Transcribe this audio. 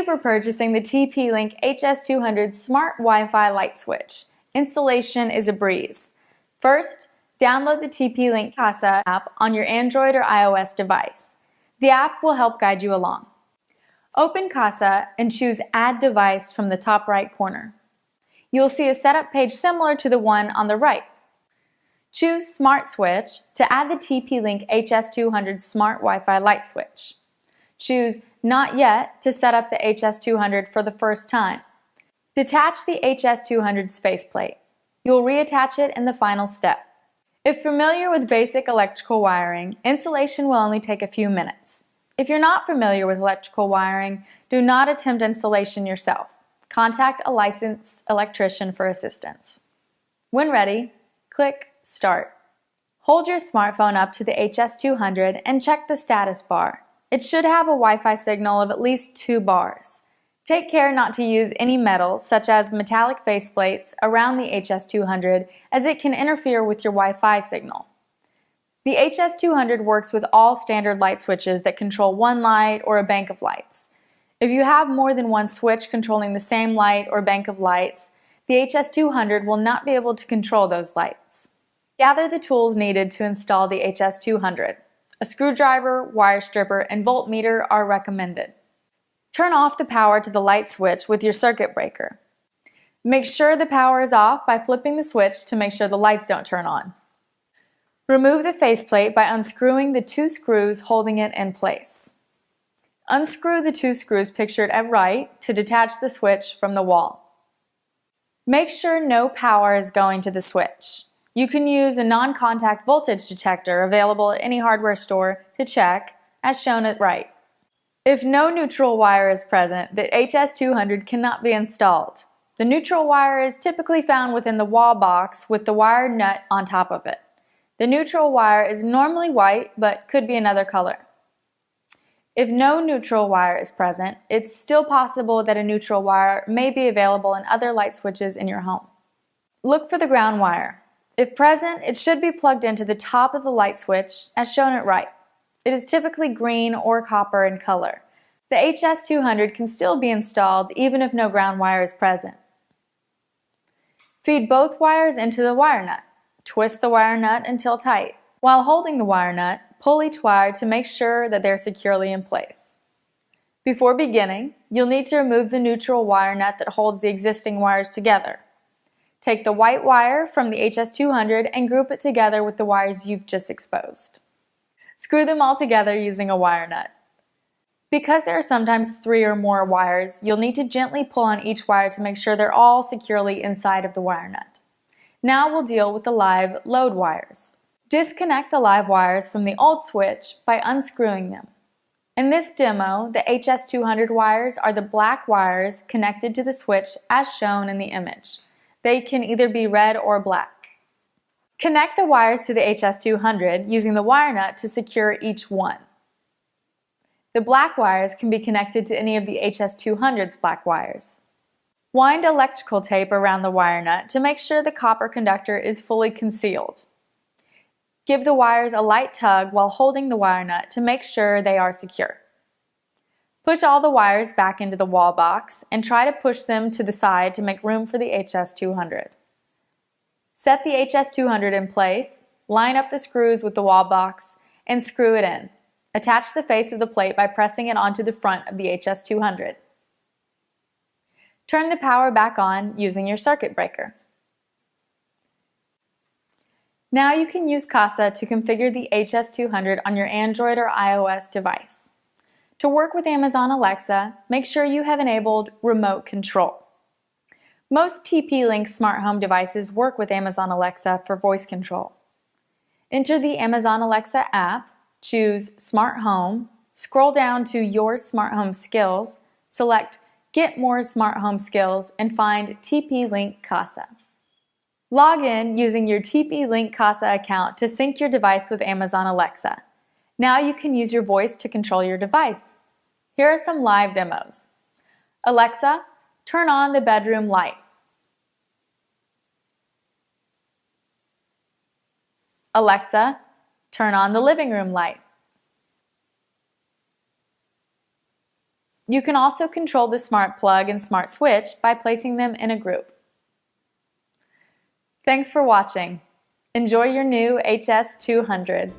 for purchasing the TP-Link HS200 Smart Wi-Fi Light Switch. Installation is a breeze. First, download the TP-Link Kasa app on your Android or iOS device. The app will help guide you along. Open Kasa and choose Add Device from the top right corner. You'll see a setup page similar to the one on the right. Choose Smart Switch to add the TP-Link HS200 Smart Wi-Fi Light Switch. Choose Not Yet to set up the HS200 for the first time. Detach the HS200's faceplate. You'll reattach it in the final step. If familiar with basic electrical wiring, installation will only take a few minutes. If you're not familiar with electrical wiring, do not attempt installation yourself. Contact a licensed electrician for assistance. When ready, click Start. Hold your smartphone up to the HS200 and check the status bar. It should have a Wi-Fi signal of at least 2 bars. Take care not to use any metal, such as metallic faceplates, around the HS200 as it can interfere with your Wi-Fi signal. The HS200 works with all standard light switches that control one light or a bank of lights. If you have more than one switch controlling the same light or bank of lights, the HS200 will not be able to control those lights. Gather the tools needed to install the HS200. A screwdriver, wire stripper, and voltmeter are recommended. Turn off the power to the light switch with your circuit breaker. Make sure the power is off by flipping the switch to make sure the lights don't turn on. Remove the faceplate by unscrewing the 2 screws holding it in place. Unscrew the 2 screws pictured at right to detach the switch from the wall. Make sure no power is going to the switch. You can use a non-contact voltage detector available at any hardware store to check, as shown at right. If no neutral wire is present, the HS200 cannot be installed. The neutral wire is typically found within the wall box with the wired nut on top of it. The neutral wire is normally white, but could be another color. If no neutral wire is present, it's still possible that a neutral wire may be available in other light switches in your home. Look for the ground wire. If present, it should be plugged into the top of the light switch, as shown at right. It is typically green or copper in color. The HS200 can still be installed even if no ground wire is present. Feed both wires into the wire nut. Twist the wire nut until tight. While holding the wire nut, pull each wire to make sure that they're securely in place. Before beginning, you'll need to remove the neutral wire nut that holds the existing wires together. Take the white wire from the HS200 and group it together with the wires you've just exposed. Screw them all together using a wire nut. Because there are sometimes 3 or more wires, you'll need to gently pull on each wire to make sure they're all securely inside of the wire nut. Now we'll deal with the live load wires. Disconnect the live wires from the old switch by unscrewing them. In this demo, the HS200 wires are the black wires connected to the switch as shown in the image. They can either be red or black. Connect the wires to the HS200 using the wire nut to secure each one. The black wires can be connected to any of the HS200's black wires. Wind electrical tape around the wire nut to make sure the copper conductor is fully concealed. Give the wires a light tug while holding the wire nut to make sure they are secure. Push all the wires back into the wall box and try to push them to the side to make room for the HS200. Set the HS200 in place, line up the screws with the wall box, and screw it in. Attach the face of the plate by pressing it onto the front of the HS200. Turn the power back on using your circuit breaker. Now you can use Kasa to configure the HS200 on your Android or iOS device. To work with Amazon Alexa, make sure you have enabled Remote Control. Most TP-Link smart home devices work with Amazon Alexa for voice control. Enter the Amazon Alexa app, choose Smart Home, scroll down to Your Smart Home Skills, select Get More Smart Home Skills, and find TP-Link Kasa. Log in using your TP-Link Kasa account to sync your device with Amazon Alexa. Now you can use your voice to control your device. Here are some live demos. Alexa, turn on the bedroom light. Alexa, turn on the living room light. You can also control the smart plug and smart switch by placing them in a group. Thanks for watching. Enjoy your new HS200.